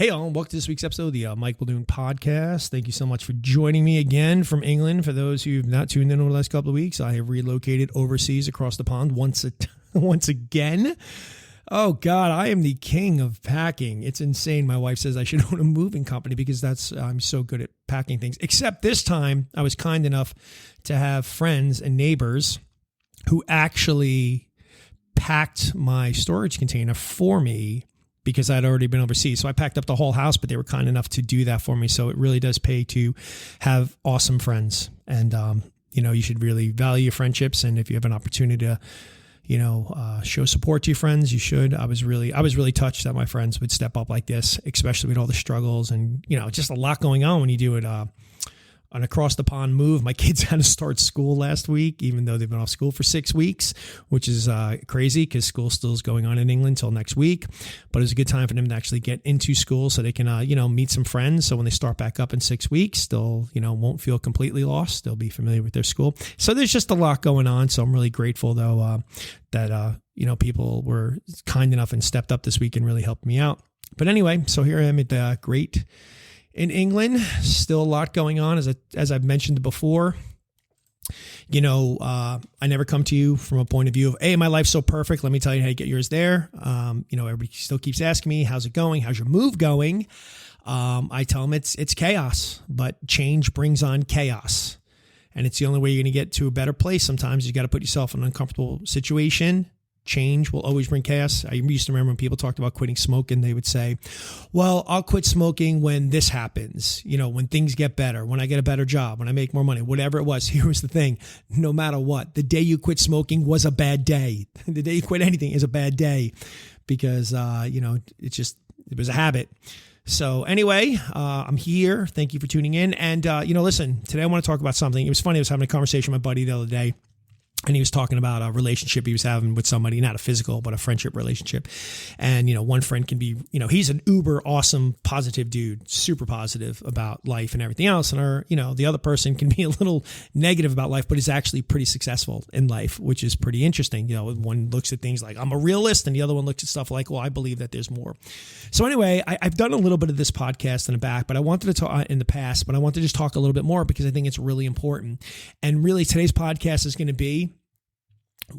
Hey all, and welcome to this week's episode of the Mike Balloon Podcast. Thank you so much for joining me again from England. For those who've not tuned in over the last couple of weeks, I have relocated overseas across the pond once again. Oh God, I am the king of packing. It's insane. My wife says I should own a moving company because I'm so good at packing things. Except this time, I was kind enough to have friends and neighbors who actually packed my storage container for me because I'd already been overseas. So I packed up the whole house, but they were kind enough to do that for me. So it really does pay to have awesome friends. And, you should really value your friendships. And if you have an opportunity to, show support to your friends, you should. I was really touched that my friends would step up like this, especially with all the struggles and, just a lot going on when you do it, an across the pond move. My kids had to start school last week, even though they've been off school for 6 weeks, which is crazy because school still is going on in England until next week. But it was a good time for them to actually get into school so they can, meet some friends. So when they start back up in 6 weeks, they'll, won't feel completely lost. They'll be familiar with their school. So there's just a lot going on. So I'm really grateful though, that, people were kind enough and stepped up this week and really helped me out. But anyway, so here I am at great in England, still a lot going on, as I've mentioned before. I never come to you from a point of view of, hey, my life's so perfect, let me tell you how to get yours there. Everybody still keeps asking me, how's it going? How's your move going? I tell them it's chaos, but change brings on chaos. And it's the only way you're going to get to a better place. Sometimes you got to put yourself in an uncomfortable situation. Change will always bring chaos. I used to remember when people talked about quitting smoking, they would say, well, I'll quit smoking when this happens, when things get better, when I get a better job, when I make more money, whatever it was. Here was the thing. No matter what, the day you quit smoking was a bad day. The day you quit anything is a bad day because, it was a habit. So anyway, I'm here. Thank you for tuning in. And, listen, today I want to talk about something. It was funny. I was having a conversation with my buddy the other day. And he was talking about a relationship he was having with somebody, not a physical, but a friendship relationship. And, one friend can be, he's an uber awesome, positive dude, super positive about life and everything else. And the other person can be a little negative about life, but is actually pretty successful in life, which is pretty interesting. One looks at things like I'm a realist and the other one looks at stuff like, well, I believe that there's more. So anyway, I've done a little bit of this podcast in the back, but I wanted to talk in the past, but I want to just talk a little bit more because I think it's really important. And really today's podcast is going to be,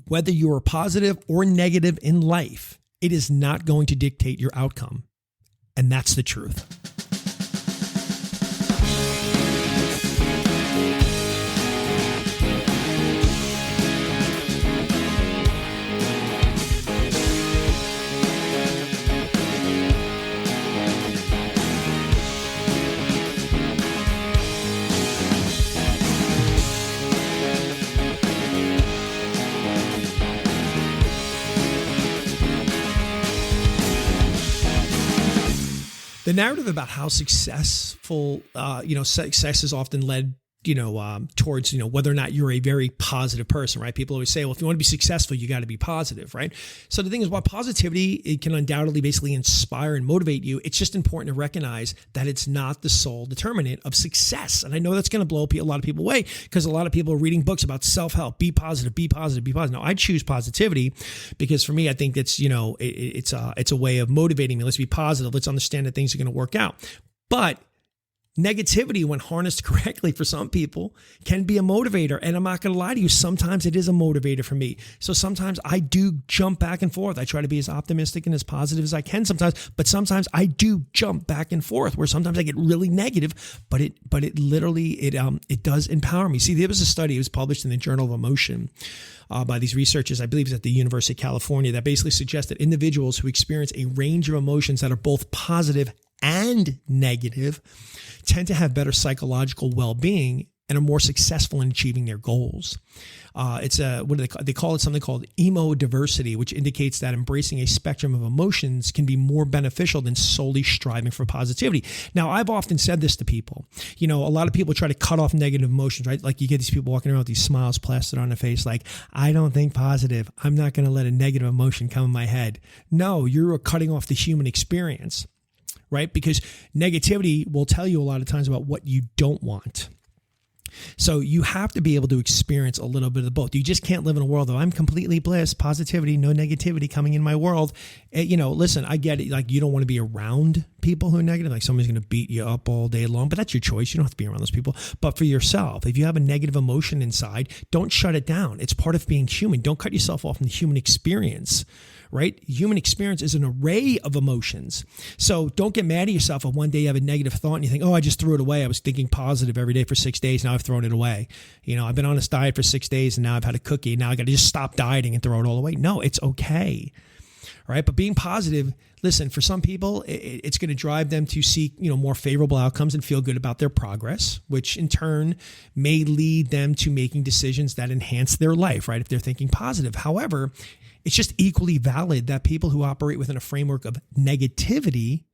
whether you are positive or negative in life, it is not going to dictate your outcome. And that's the truth. The narrative about how successful, success is often led, towards, whether or not you're a very positive person, right? People always say, well, if you want to be successful, you got to be positive, right? So the thing is, while positivity, it can undoubtedly basically inspire and motivate you, it's just important to recognize that it's not the sole determinant of success. And I know that's going to blow a lot of people away because a lot of people are reading books about self-help, be positive, be positive, be positive. Now, I choose positivity because for me, I think it's, it's a way of motivating me. Let's be positive. Let's understand that things are going to work out. But negativity, when harnessed correctly for some people, can be a motivator. And I'm not going to lie to you, sometimes it is a motivator for me. So sometimes I do jump back and forth. I try to be as optimistic and as positive as I can sometimes, but sometimes I do jump back and forth where sometimes I get really negative, but it literally, it does empower me. See, there was a study, it was published in the Journal of Emotion by these researchers, I believe it's at the University of California, that basically suggests that individuals who experience a range of emotions that are both positive and negative tend to have better psychological well-being and are more successful in achieving their goals. It's they call it something called emo diversity, which indicates that embracing a spectrum of emotions can be more beneficial than solely striving for positivity. Now, I've often said this to people. A lot of people try to cut off negative emotions, right? Like you get these people walking around with these smiles plastered on their face, like, I don't think positive. I'm not going to let a negative emotion come in my head. No, you're cutting off the human experience, right? Because negativity will tell you a lot of times about what you don't want. So you have to be able to experience a little bit of both. You just can't live in a world of I'm completely bliss, positivity, no negativity coming in my world. Listen, I get it. Like, you don't want to be around people who are negative. Like, somebody's going to beat you up all day long, but that's your choice. You don't have to be around those people. But for yourself, if you have a negative emotion inside, don't shut it down. It's part of being human. Don't cut yourself off from the human experience. Right? Human experience is an array of emotions. So don't get mad at yourself if one day you have a negative thought and you think, oh, I just threw it away. I was thinking positive every day for 6 days. Now I've thrown it away. I've been on this diet for 6 days and now I've had a cookie. Now I got to just stop dieting and throw it all away. No, it's okay. All right. But being positive, listen, for some people, it's going to drive them to seek, more favorable outcomes and feel good about their progress, which in turn may lead them to making decisions that enhance their life, right? If they're thinking positive. However, it's just equally valid that people who operate within a framework of negativity,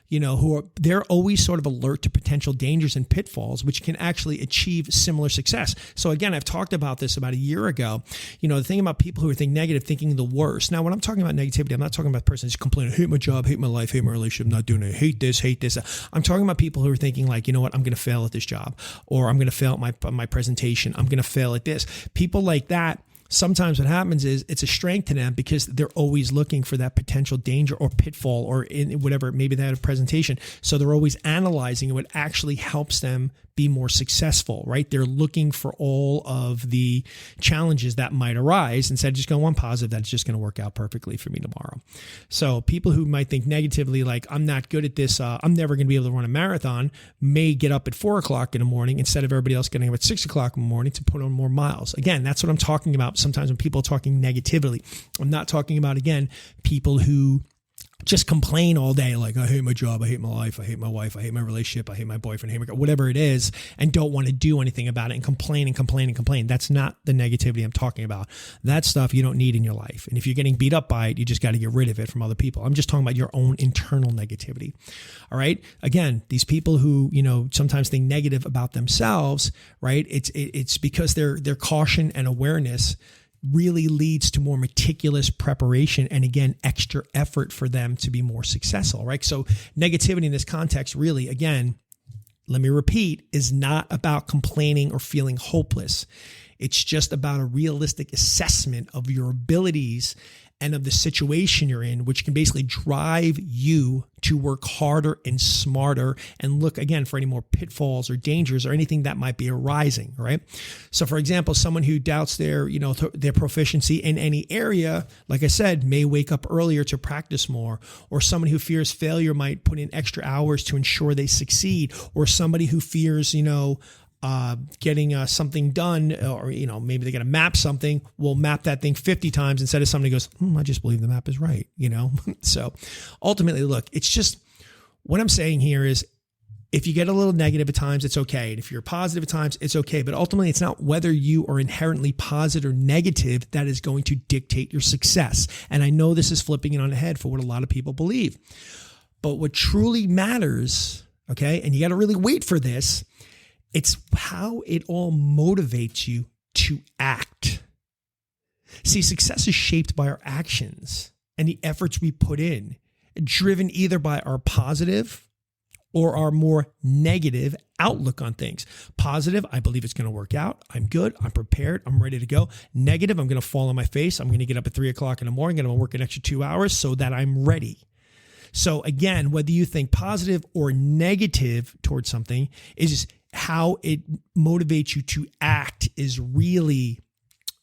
they're always sort of alert to potential dangers and pitfalls, which can actually achieve similar success. So again, I've talked about this about a year ago. The thing about people who are thinking negative, thinking the worst. Now, when I'm talking about negativity, I'm not talking about a person who's complaining, I hate my job, hate my life, hate my relationship, not doing it, hate this. I'm talking about people who are thinking like, you know what, I'm going to fail at this job, or I'm going to fail at my presentation. I'm going to fail at this. People like that. Sometimes what happens is it's a strength to them because they're always looking for that potential danger or pitfall or in whatever, maybe they had a presentation. So they're always analyzing what actually helps them be more successful, right? They're looking for all of the challenges that might arise instead of just going one positive, that's just going to work out perfectly for me tomorrow. So people who might think negatively, like I'm not good at this, I'm never going to be able to run a marathon, may get up at 4 o'clock in the morning instead of everybody else getting up at 6 o'clock in the morning to put on more miles. Again, that's what I'm talking about. Sometimes when people are talking negatively, I'm not talking about, again, people who just complain all day, like I hate my job, I hate my life, I hate my wife, I hate my relationship, I hate my boyfriend, I hate my girl, whatever it is, and don't want to do anything about it and complain and complain and complain. That's not the negativity I'm talking about. That stuff you don't need in your life. And if you're getting beat up by it, you just got to get rid of it from other people. I'm just talking about your own internal negativity. All right. Again, these people who, sometimes think negative about themselves, right? It's because their caution and awareness really leads to more meticulous preparation and, again, extra effort for them to be more successful, right? So negativity in this context really, again, let me repeat, is not about complaining or feeling hopeless. It's just about a realistic assessment of your abilities and of the situation you're in, which can basically drive you to work harder and smarter and look, again, for any more pitfalls or dangers or anything that might be arising, right? So, for example, someone who doubts their proficiency in any area, like I said, may wake up earlier to practice more, or someone who fears failure might put in extra hours to ensure they succeed, or somebody who fears, getting something done, or, maybe they got to map something, will map that thing 50 times instead of somebody goes, I just believe the map is right, So ultimately, look, it's just what I'm saying here is if you get a little negative at times, it's okay. And if you're positive at times, it's okay. But ultimately, it's not whether you are inherently positive or negative that is going to dictate your success. And I know this is flipping it on the head for what a lot of people believe. But what truly matters, okay, and you got to really wait for this, it's how it all motivates you to act. See, success is shaped by our actions and the efforts we put in, driven either by our positive or our more negative outlook on things. Positive, I believe it's going to work out. I'm good. I'm prepared. I'm ready to go. Negative, I'm going to fall on my face. I'm going to get up at 3 o'clock in the morning and I'm going to work an extra 2 hours so that I'm ready. So again, whether you think positive or negative towards something is just how it motivates you to act is really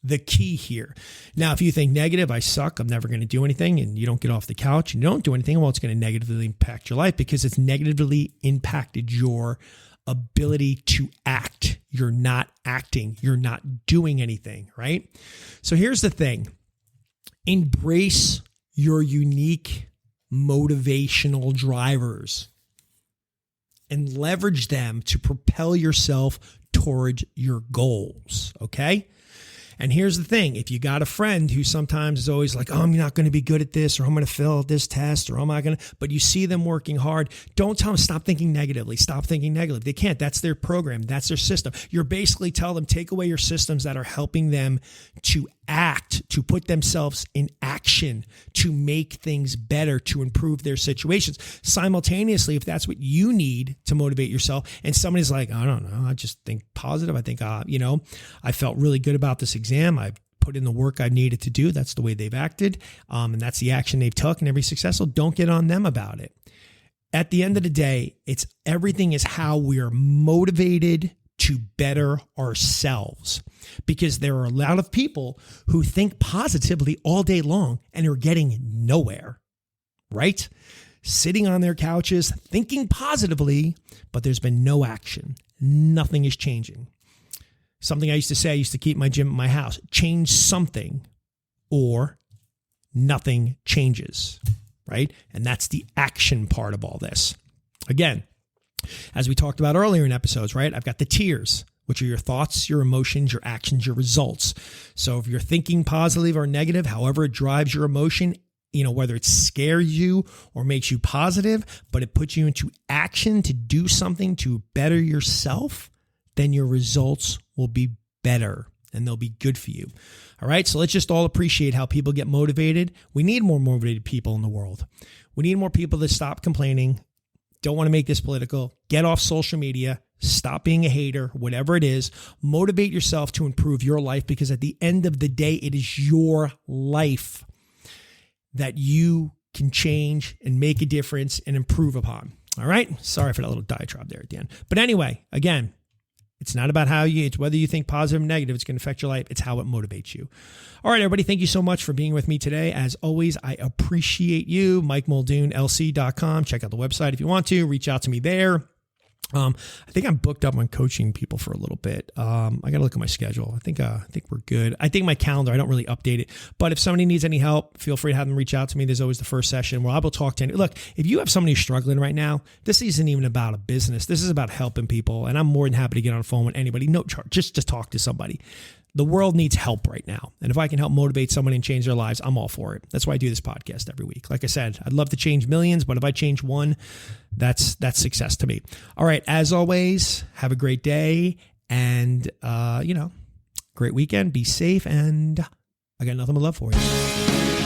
the key here. Now, if you think negative, I suck, I'm never going to do anything, and you don't get off the couch and you don't do anything, well, it's going to negatively impact your life because it's negatively impacted your ability to act. You're not acting. You're not doing anything, right? So here's the thing. Embrace your unique motivational drivers and leverage them to propel yourself towards your goals, okay? And here's the thing. If you got a friend who sometimes is always like, oh, I'm not going to be good at this, or I'm going to fail at this test, or I'm not going to, but you see them working hard, don't tell them stop thinking negatively. Stop thinking negatively. They can't. That's their program. That's their system. You're basically telling them take away your systems that are helping them to act, to put themselves in action, to make things better, to improve their situations. Simultaneously, if that's what you need to motivate yourself, and somebody's like, I don't know, I just think positive. I think, I felt really good about this exam. I put in the work I needed to do. That's the way they've acted. And that's the action they've took, and every successful. Don't get on them about it. At the end of the day, everything is how we are motivated to better ourselves, because there are a lot of people who think positively all day long and are getting nowhere, right? Sitting on their couches, thinking positively, but there's been no action. Nothing is changing. Something I used to say, I used to keep my gym at my house: change something or nothing changes, right? And that's the action part of all this. Again, as we talked about earlier in episodes, right? I've got the tiers, which are your thoughts, your emotions, your actions, your results. So if you're thinking positive or negative, however it drives your emotion, whether it scares you or makes you positive, but it puts you into action to do something to better yourself, then your results will be better and they'll be good for you. All right. So let's just all appreciate how people get motivated. We need more motivated people in the world. We need more people that stop complaining. Don't want to make this political. Get off social media. Stop being a hater, whatever it is. Motivate yourself to improve your life, because at the end of the day, it is your life that you can change and make a difference and improve upon. All right. Sorry for that little diatribe there at the end. But anyway, again, it's not about it's whether you think positive or negative. It's going to affect your life. It's how it motivates you. All right, everybody. Thank you so much for being with me today. As always, I appreciate you. MikeMuldoonLC.com. Check out the website if you want to. Reach out to me there. I think I'm booked up on coaching people for a little bit. I got to look at my schedule. I think we're good. I think my calendar, I don't really update it, but if somebody needs any help, feel free to have them reach out to me. There's always the first session where I will talk to look, if you have somebody who's struggling right now, this isn't even about a business. This is about helping people. And I'm more than happy to get on the phone with anybody. No charge, just to talk to somebody. The world needs help right now. And if I can help motivate somebody and change their lives, I'm all for it. That's why I do this podcast every week. Like I said, I'd love to change millions, but if I change one, that's success to me. All right. As always, have a great day and, great weekend. Be safe. And I got nothing but love for you.